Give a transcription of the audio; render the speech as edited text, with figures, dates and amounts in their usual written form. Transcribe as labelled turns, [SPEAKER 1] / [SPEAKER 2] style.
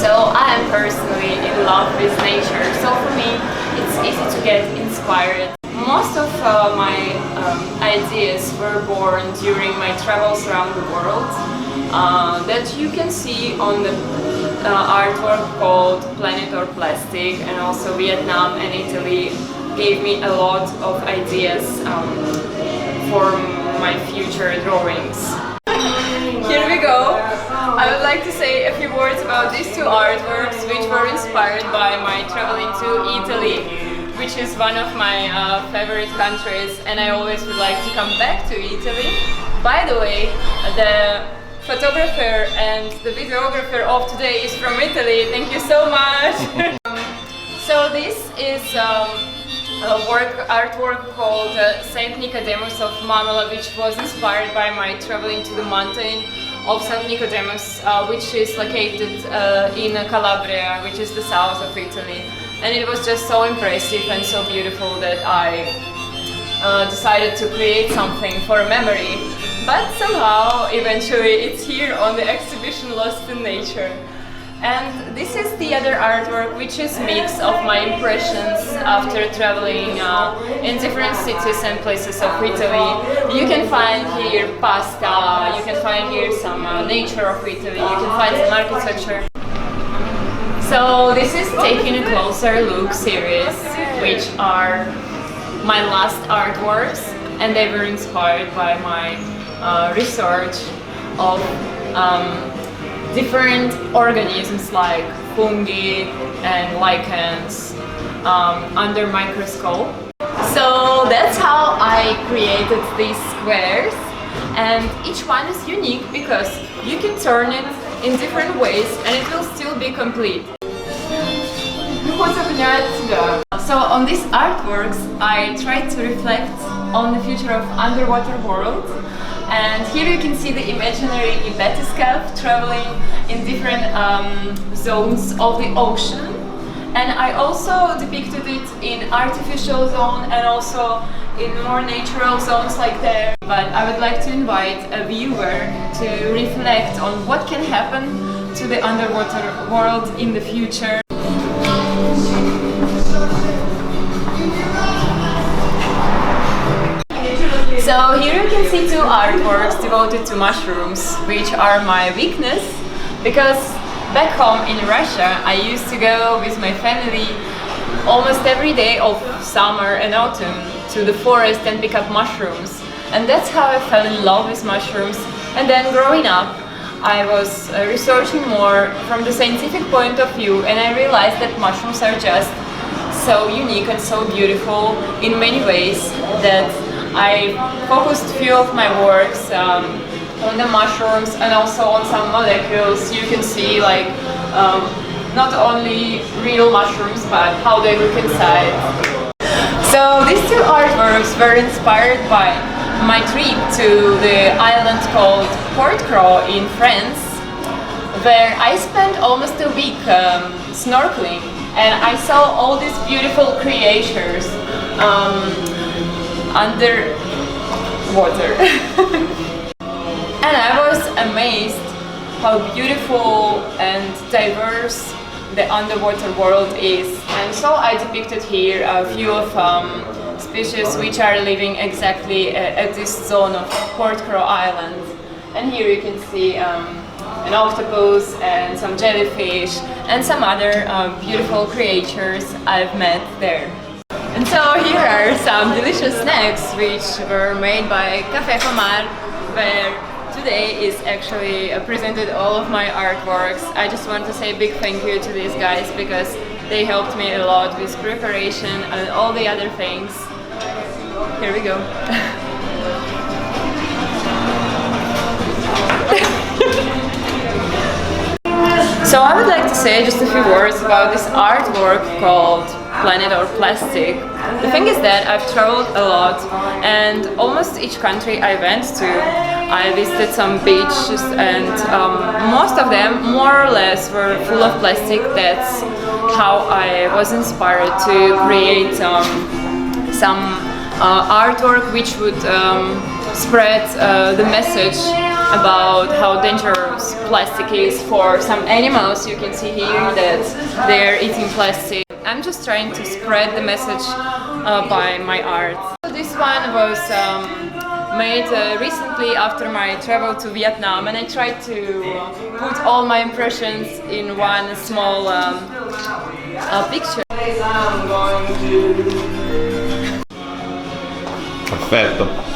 [SPEAKER 1] So I am personally in love with nature, so for me it's easy to get inspired. Most of my ideas were born during my travels around the world that you can see on the artwork called Planet or Plastic, and also Vietnam and Italy gave me a lot of ideas for my future drawings. Here we go! I would like to say a few words about these two artworks which were inspired by my traveling to Italy, which is one of my favorite countries, and I always would like to come back to Italy. By the way, the photographer and the videographer of today is from Italy. Thank you so much! So this is artwork called Saint Nicodemus of Mamela, which was inspired by my traveling to the mountain of Saint Nicodemus, which is located in Calabria, which is the south of Italy. And it was just so impressive and so beautiful that I decided to create something for a memory. But somehow, eventually, it's here on the exhibition Lost in Nature. And this is the other artwork, which is a mix of my impressions after traveling in different cities and places of Italy. You can find here pasta, you can find here some nature of Italy, you can find some architecture. So this is Taking a Closer Look series, which are my last artworks, and they were inspired by my research of different organisms like fungi and lichens under microscope. So that's how I created these squares, and each one is unique because you can turn it in different ways and it will still be complete. So on these artworks I tried to reflect on the future of underwater world. And here you can see the imaginary bathyscaphe traveling in different zones of the ocean. And I also depicted it in artificial zone and also in more natural zones like there. But I would like to invite a viewer to reflect on what can happen to the underwater world in the future. So here you can see two artworks devoted to mushrooms, which are my weakness, because back home in Russia I used to go with my family almost every day of summer and autumn to the forest and pick up mushrooms. And that's how I fell in love with mushrooms. And then growing up I was researching more from the scientific point of view, and I realized that mushrooms are just so unique and so beautiful in many ways that I focused few of my works on the mushrooms and also on some molecules. You can see like not only real mushrooms but how they look inside. So these two artworks were inspired by my trip to the island called Portcro in France, where I spent almost a week snorkeling, and I saw all these beautiful creatures under water. And I was amazed how beautiful and diverse the underwater world is. And so I depicted here a few of species which are living exactly at this zone of Portcro Island. And here you can see an octopus and some jellyfish and some other beautiful creatures I've met there. And so here are some delicious snacks which were made by COMA'R, where today is actually presented all of my artworks. I just want to say a big thank you to these guys because they helped me a lot with preparation and all the other things. Here we go. So I would like to say just a few words about this artwork called Planet or Plastic. The thing is that I've traveled a lot, and almost each country I went to, I visited some beaches, and most of them more or less were full of plastic. That's how I was inspired to create some artwork which would spread the message about how dangerous plastic is for some animals. You can see here that they're eating plastic. I'm just trying to spread the message by my art. This one was made recently after my travel to Vietnam, and I tried to put all my impressions in one small picture.
[SPEAKER 2] Perfetto.